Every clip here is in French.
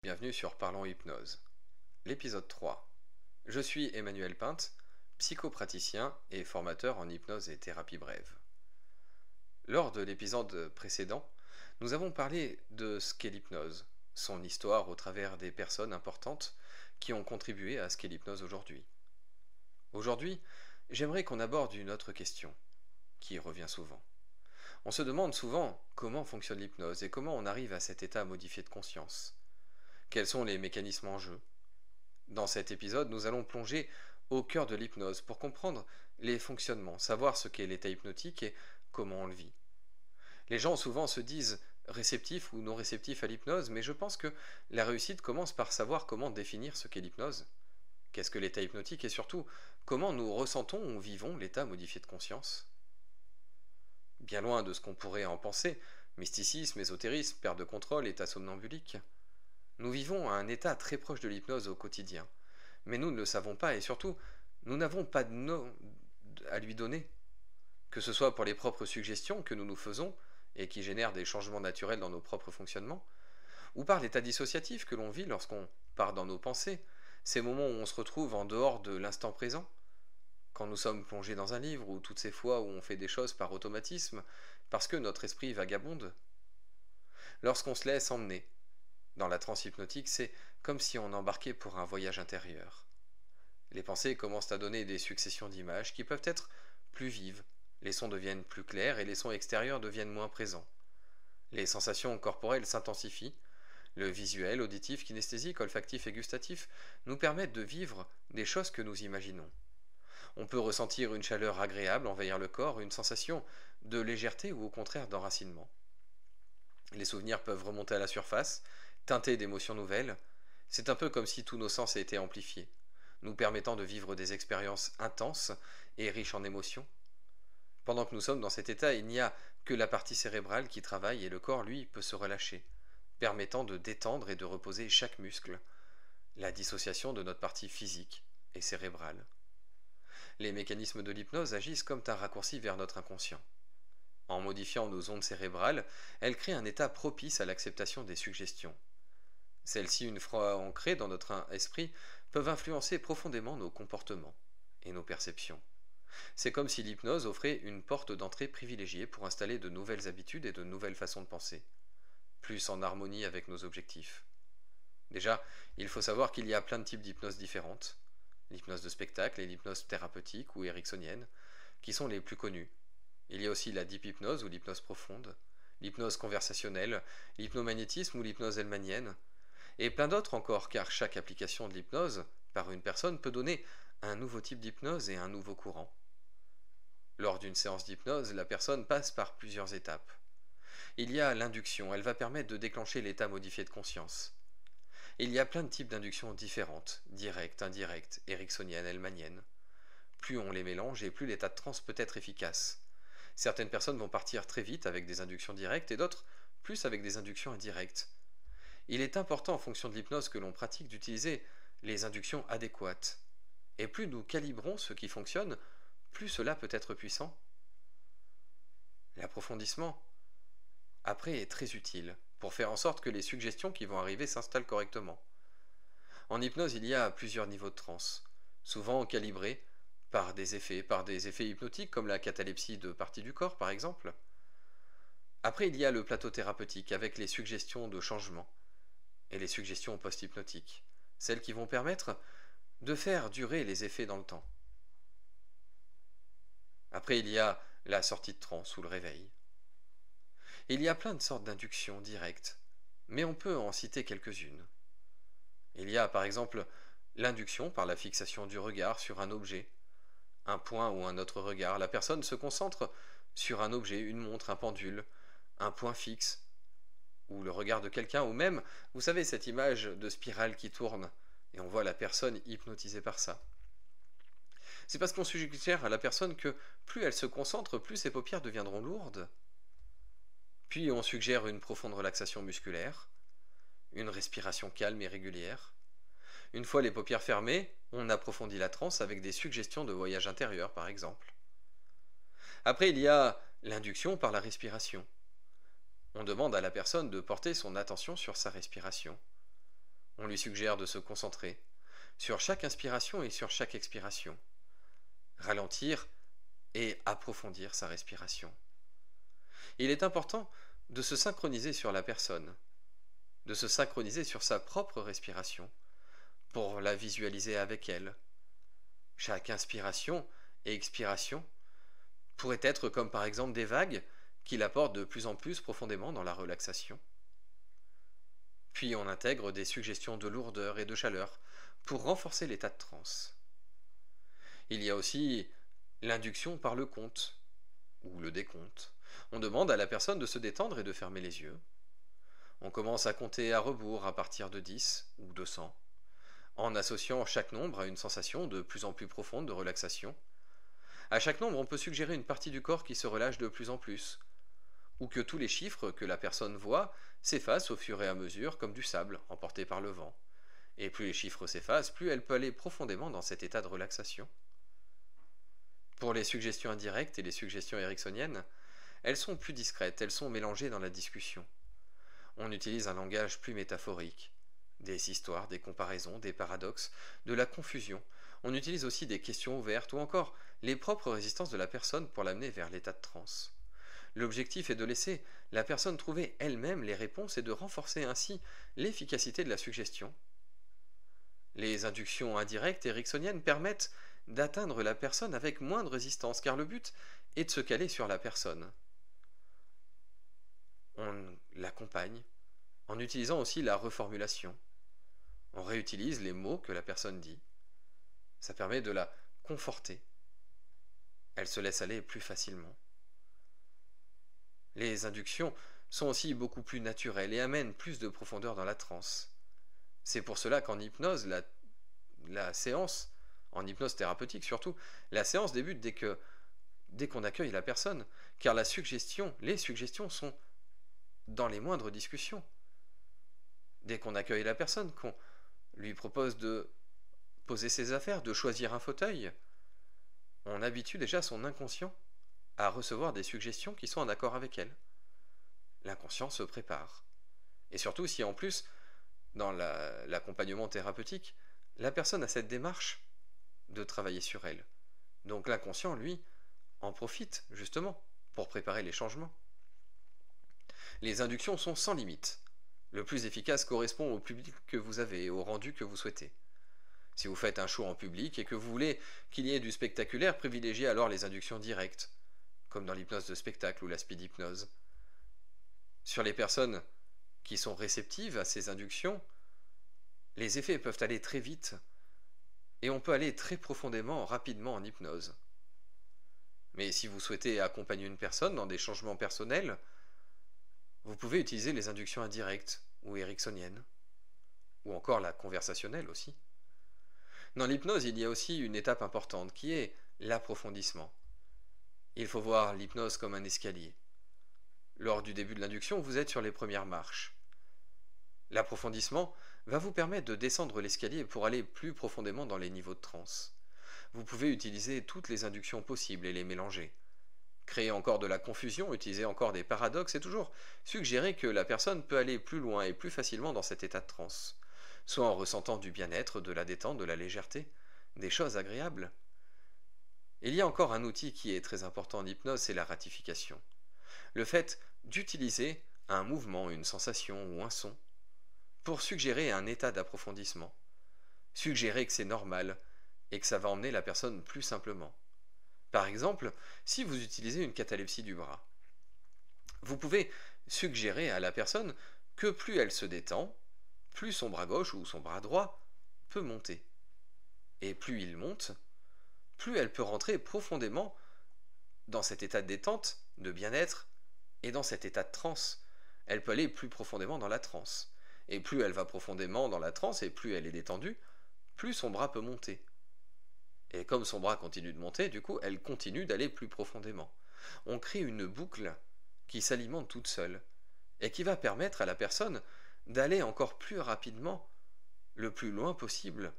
Bienvenue sur Parlons Hypnose. L'épisode 3. Je suis Emmanuel Pinte, psychopraticien et formateur en hypnose et thérapie brève. Lors de l'épisode précédent, nous avons parlé de ce qu'est l'hypnose, son histoire au travers des personnes importantes qui ont contribué à ce qu'est l'hypnose aujourd'hui. Aujourd'hui, j'aimerais qu'on aborde une autre question, qui revient souvent. On se demande souvent comment fonctionne l'hypnose et comment on arrive à cet état modifié de conscience. Quels sont les mécanismes en jeu? Dans cet épisode, nous allons plonger au cœur de l'hypnose pour comprendre les fonctionnements, savoir ce qu'est l'état hypnotique et comment on le vit. Les gens souvent se disent réceptifs ou non réceptifs à l'hypnose, mais je pense que la réussite commence par savoir comment définir ce qu'est l'hypnose, qu'est-ce que l'état hypnotique et surtout comment nous ressentons ou vivons l'état modifié de conscience. Bien loin de ce qu'on pourrait en penser, mysticisme, ésotérisme, perte de contrôle, état somnambulique, nous vivons à un état très proche de l'hypnose au quotidien, mais nous ne le savons pas et surtout, nous n'avons pas de nom à lui donner, que ce soit pour les propres suggestions que nous nous faisons et qui génèrent des changements naturels dans nos propres fonctionnements, ou par l'état dissociatif que l'on vit lorsqu'on part dans nos pensées, ces moments où on se retrouve en dehors de l'instant présent, quand nous sommes plongés dans un livre ou toutes ces fois où on fait des choses par automatisme parce que notre esprit vagabonde. Lorsqu'on se laisse emmener, dans la transe hypnotique, c'est comme si on embarquait pour un voyage intérieur. Les pensées commencent à donner des successions d'images qui peuvent être plus vives, les sons deviennent plus clairs et les sons extérieurs deviennent moins présents. Les sensations corporelles s'intensifient, le visuel, auditif, kinesthésique, olfactif et gustatif nous permettent de vivre des choses que nous imaginons. On peut ressentir une chaleur agréable envahir le corps, une sensation de légèreté ou au contraire d'enracinement. Les souvenirs peuvent remonter à la surface, teintés d'émotions nouvelles. C'est un peu comme si tous nos sens étaient amplifiés, nous permettant de vivre des expériences intenses et riches en émotions. Pendant que nous sommes dans cet état, il n'y a que la partie cérébrale qui travaille et le corps, lui, peut se relâcher, permettant de détendre et de reposer chaque muscle, la dissociation de notre partie physique et cérébrale. Les mécanismes de l'hypnose agissent comme un raccourci vers notre inconscient. En modifiant nos ondes cérébrales, elle crée un état propice à l'acceptation des suggestions. Celles-ci, une fois ancrées dans notre esprit, peuvent influencer profondément nos comportements et nos perceptions. C'est comme si l'hypnose offrait une porte d'entrée privilégiée pour installer de nouvelles habitudes et de nouvelles façons de penser, plus en harmonie avec nos objectifs. Déjà, il faut savoir qu'il y a plein de types d'hypnose différentes, l'hypnose de spectacle et l'hypnose thérapeutique ou ericksonienne, qui sont les plus connues. Il y a aussi la deep hypnose ou l'hypnose profonde, l'hypnose conversationnelle, l'hypnomagnétisme ou l'hypnose hellmanienne, et plein d'autres encore, car chaque application de l'hypnose par une personne peut donner un nouveau type d'hypnose et un nouveau courant. Lors d'une séance d'hypnose, la personne passe par plusieurs étapes. Il y a l'induction, elle va permettre de déclencher l'état modifié de conscience. Il y a plein de types d'inductions différentes, directes, indirectes, ericksoniennes, hellmaniennes. Plus on les mélange et plus l'état de transe peut être efficace. Certaines personnes vont partir très vite avec des inductions directes et d'autres plus avec des inductions indirectes. Il est important en fonction de l'hypnose que l'on pratique d'utiliser les inductions adéquates. Et plus nous calibrons ce qui fonctionne, plus cela peut être puissant. L'approfondissement, après, est très utile pour faire en sorte que les suggestions qui vont arriver s'installent correctement. En hypnose, il y a plusieurs niveaux de transe, souvent calibrés par des effets hypnotiques comme la catalepsie de parties du corps par exemple. Après, il y a le plateau thérapeutique avec les suggestions de changement et les suggestions post-hypnotiques, celles qui vont permettre de faire durer les effets dans le temps. Après, il y a la sortie de transe ou le réveil. Il y a plein de sortes d'inductions directes, mais on peut en citer quelques-unes. Il y a par exemple l'induction par la fixation du regard sur un objet, un point ou un autre regard. La personne se concentre sur un objet, une montre, un pendule, un point fixe, ou le regard de quelqu'un, ou même, vous savez, cette image de spirale qui tourne, et on voit la personne hypnotisée par ça. C'est parce qu'on suggère à la personne que plus elle se concentre, plus ses paupières deviendront lourdes. Puis on suggère une profonde relaxation musculaire, une respiration calme et régulière. Une fois les paupières fermées, on approfondit la transe avec des suggestions de voyage intérieur par exemple. Après, il y a l'induction par la respiration. On demande à la personne de porter son attention sur sa respiration. On lui suggère de se concentrer sur chaque inspiration et sur chaque expiration, ralentir et approfondir sa respiration. Il est important de se synchroniser sur la personne, de se synchroniser sur sa propre respiration, pour la visualiser avec elle. Chaque inspiration et expiration pourrait être comme par exemple des vagues qui l'apportent de plus en plus profondément dans la relaxation. Puis on intègre des suggestions de lourdeur et de chaleur pour renforcer l'état de transe. Il y a aussi l'induction par le compte ou le décompte. On demande à la personne de se détendre et de fermer les yeux. On commence à compter à rebours à partir de 10 ou de 100, en associant chaque nombre à une sensation de plus en plus profonde de relaxation. À chaque nombre, on peut suggérer une partie du corps qui se relâche de plus en plus, ou que tous les chiffres que la personne voit s'effacent au fur et à mesure comme du sable emporté par le vent. Et plus les chiffres s'effacent, plus elle peut aller profondément dans cet état de relaxation. Pour les suggestions indirectes et les suggestions ericksoniennes, elles sont plus discrètes, elles sont mélangées dans la discussion. On utilise un langage plus métaphorique, des histoires, des comparaisons, des paradoxes, de la confusion. On utilise aussi des questions ouvertes ou encore les propres résistances de la personne pour l'amener vers l'état de transe. L'objectif est de laisser la personne trouver elle-même les réponses et de renforcer ainsi l'efficacité de la suggestion. Les inductions indirectes ericksoniennes permettent d'atteindre la personne avec moins de résistance, car le but est de se caler sur la personne. On l'accompagne en utilisant aussi la reformulation. On réutilise les mots que la personne dit. Ça permet de la conforter. Elle se laisse aller plus facilement. Les inductions sont aussi beaucoup plus naturelles et amènent plus de profondeur dans la transe. C'est pour cela qu'en hypnose, la séance, en hypnose thérapeutique surtout, la séance débute dès qu'on accueille la personne, car les suggestions sont dans les moindres discussions. Dès qu'on accueille la personne, qu'on lui propose de poser ses affaires, de choisir un fauteuil, on habitue déjà son inconscient à recevoir des suggestions qui sont en accord avec elle. L'inconscient se prépare. Et surtout si en plus, dans l'accompagnement thérapeutique, la personne a cette démarche de travailler sur elle. Donc l'inconscient, lui, en profite justement pour préparer les changements. Les inductions sont sans limite. Le plus efficace correspond au public que vous avez et au rendu que vous souhaitez. Si vous faites un show en public et que vous voulez qu'il y ait du spectaculaire, privilégiez alors les inductions directes, comme dans l'hypnose de spectacle ou la speed hypnose. Sur les personnes qui sont réceptives à ces inductions, les effets peuvent aller très vite et on peut aller très profondément, rapidement en hypnose. Mais si vous souhaitez accompagner une personne dans des changements personnels, vous pouvez utiliser les inductions indirectes ou ericksoniennes, ou encore la conversationnelle aussi. Dans l'hypnose, il y a aussi une étape importante qui est l'approfondissement. Il faut voir l'hypnose comme un escalier. Lors du début de l'induction, vous êtes sur les premières marches. L'approfondissement va vous permettre de descendre l'escalier pour aller plus profondément dans les niveaux de transe. Vous pouvez utiliser toutes les inductions possibles et les mélanger. Créer encore de la confusion, utiliser encore des paradoxes et toujours suggérer que la personne peut aller plus loin et plus facilement dans cet état de transe, soit en ressentant du bien-être, de la détente, de la légèreté, des choses agréables. Il y a encore un outil qui est très important en hypnose, c'est la ratification. Le fait d'utiliser un mouvement, une sensation ou un son pour suggérer un état d'approfondissement, suggérer que c'est normal et que ça va emmener la personne plus simplement. Par exemple, si vous utilisez une catalepsie du bras, vous pouvez suggérer à la personne que plus elle se détend, plus son bras gauche ou son bras droit peut monter. Et plus il monte, plus elle peut rentrer profondément dans cet état de détente, de bien-être, et dans cet état de transe. Elle peut aller plus profondément dans la transe. Et plus elle va profondément dans la transe et plus elle est détendue, plus son bras peut monter. Et comme son bras continue de monter, du coup, elle continue d'aller plus profondément. On crée une boucle qui s'alimente toute seule et qui va permettre à la personne d'aller encore plus rapidement, le plus loin possible,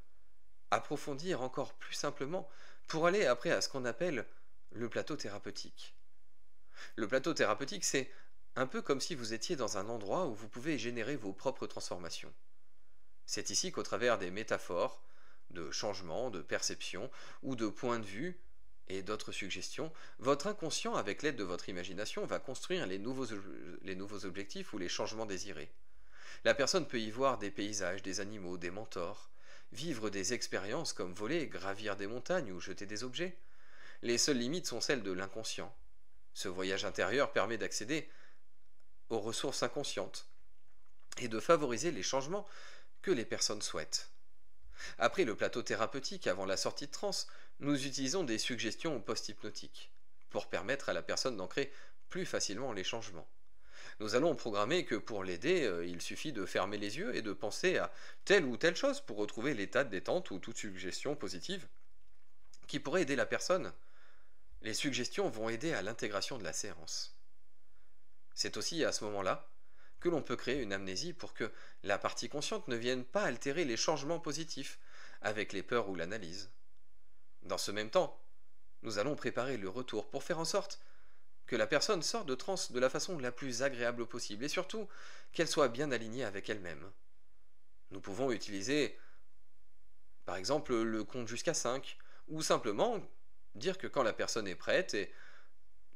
approfondir encore plus simplement pour aller après à ce qu'on appelle le plateau thérapeutique. Le plateau thérapeutique, c'est un peu comme si vous étiez dans un endroit où vous pouvez générer vos propres transformations. C'est ici qu'au travers des métaphores, de changements, de perceptions ou de points de vue et d'autres suggestions, votre inconscient, avec l'aide de votre imagination, va construire les nouveaux objectifs ou les changements désirés. La personne peut y voir des paysages, des animaux, des mentors, vivre des expériences comme voler, gravir des montagnes ou jeter des objets. Les seules limites sont celles de l'inconscient. Ce voyage intérieur permet d'accéder aux ressources inconscientes et de favoriser les changements que les personnes souhaitent. Après le plateau thérapeutique, avant la sortie de transe, nous utilisons des suggestions post-hypnotiques pour permettre à la personne d'ancrer plus facilement les changements. Nous allons programmer que pour l'aider, il suffit de fermer les yeux et de penser à telle ou telle chose pour retrouver l'état de détente ou toute suggestion positive qui pourrait aider la personne. Les suggestions vont aider à l'intégration de la séance. C'est aussi à ce moment-là que l'on peut créer une amnésie pour que la partie consciente ne vienne pas altérer les changements positifs avec les peurs ou l'analyse. Dans ce même temps, nous allons préparer le retour pour faire en sorte que la personne sorte de transe de la façon la plus agréable possible et surtout qu'elle soit bien alignée avec elle-même. Nous pouvons utiliser par exemple le compte jusqu'à 5 ou simplement dire que quand la personne est prête et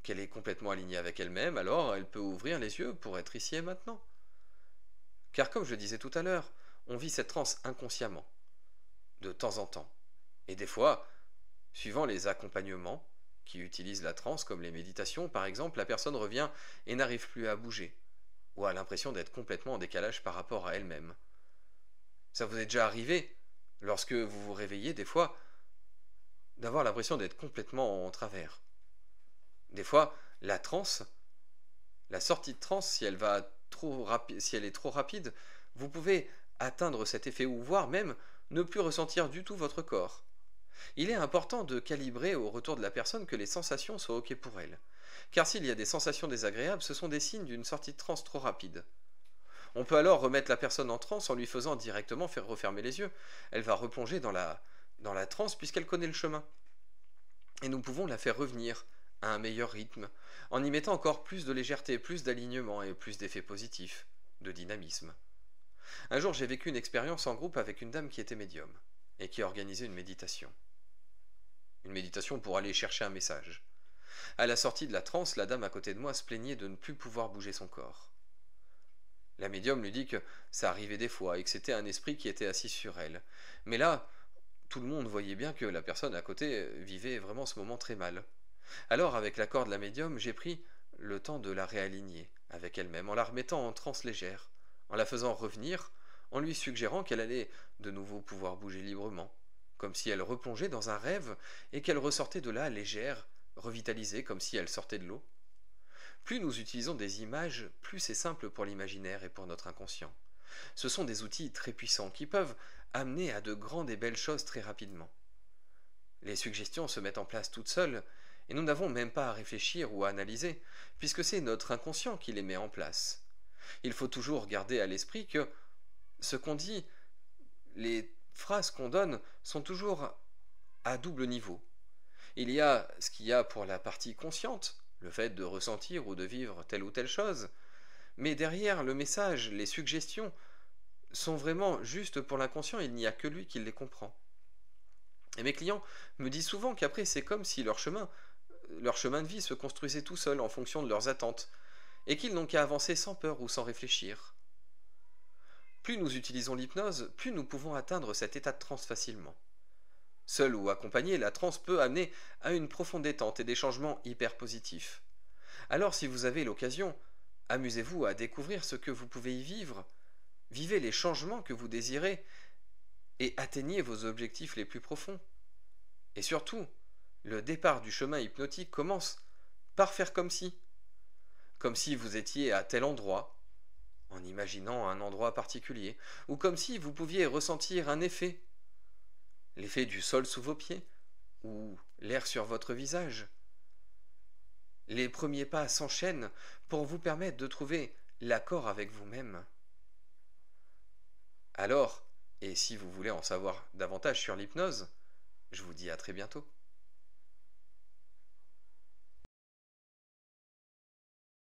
qu'elle est complètement alignée avec elle-même, alors elle peut ouvrir les yeux pour être ici et maintenant. Car comme je le disais tout à l'heure, on vit cette transe inconsciemment, de temps en temps. Et des fois, suivant les accompagnements qui utilisent la transe, comme les méditations par exemple, la personne revient et n'arrive plus à bouger, ou a l'impression d'être complètement en décalage par rapport à elle-même. Ça vous est déjà arrivé, lorsque vous vous réveillez des fois, d'avoir l'impression d'être complètement en travers. Des fois, la transe, la sortie de transe, si elle est trop rapide, vous pouvez atteindre cet effet ou voire même ne plus ressentir du tout votre corps. Il est important de calibrer au retour de la personne que les sensations soient OK pour elle. Car s'il y a des sensations désagréables, ce sont des signes d'une sortie de transe trop rapide. On peut alors remettre la personne en transe en lui faisant directement faire refermer les yeux. Elle va replonger dans la transe puisqu'elle connaît le chemin. Et nous pouvons la faire revenir à un meilleur rythme, en y mettant encore plus de légèreté, plus d'alignement et plus d'effets positifs, de dynamisme. Un jour, j'ai vécu une expérience en groupe avec une dame qui était médium et qui organisait une méditation. Une méditation pour aller chercher un message. À la sortie de la transe, la dame à côté de moi se plaignait de ne plus pouvoir bouger son corps. La médium lui dit que ça arrivait des fois et que c'était un esprit qui était assis sur elle. Mais là, tout le monde voyait bien que la personne à côté vivait vraiment ce moment très mal. Alors, avec l'accord de la médium, j'ai pris le temps de la réaligner avec elle-même, en la remettant en transe légère, en la faisant revenir, en lui suggérant qu'elle allait de nouveau pouvoir bouger librement, comme si elle replongeait dans un rêve et qu'elle ressortait de là légère, revitalisée, comme si elle sortait de l'eau. Plus nous utilisons des images, plus c'est simple pour l'imaginaire et pour notre inconscient. Ce sont des outils très puissants qui peuvent amener à de grandes et belles choses très rapidement. Les suggestions se mettent en place toutes seules, et nous n'avons même pas à réfléchir ou à analyser, puisque c'est notre inconscient qui les met en place. Il faut toujours garder à l'esprit que ce qu'on dit, les phrases qu'on donne sont toujours à double niveau. Il y a ce qu'il y a pour la partie consciente, le fait de ressentir ou de vivre telle ou telle chose, mais derrière le message, les suggestions sont vraiment juste pour l'inconscient, il n'y a que lui qui les comprend. Et mes clients me disent souvent qu'après c'est comme si leur chemin de vie se construisait tout seul en fonction de leurs attentes, et qu'ils n'ont qu'à avancer sans peur ou sans réfléchir. Plus nous utilisons l'hypnose, plus nous pouvons atteindre cet état de transe facilement. Seul ou accompagné, la transe peut amener à une profonde détente et des changements hyper positifs. Alors si vous avez l'occasion, amusez-vous à découvrir ce que vous pouvez y vivre, vivez les changements que vous désirez et atteignez vos objectifs les plus profonds. Et surtout, le départ du chemin hypnotique commence par faire comme si vous étiez à tel endroit, en imaginant un endroit particulier, ou comme si vous pouviez ressentir un effet, l'effet du sol sous vos pieds, ou l'air sur votre visage. Les premiers pas s'enchaînent pour vous permettre de trouver l'accord avec vous-même. Alors, et si vous voulez en savoir davantage sur l'hypnose, je vous dis à très bientôt.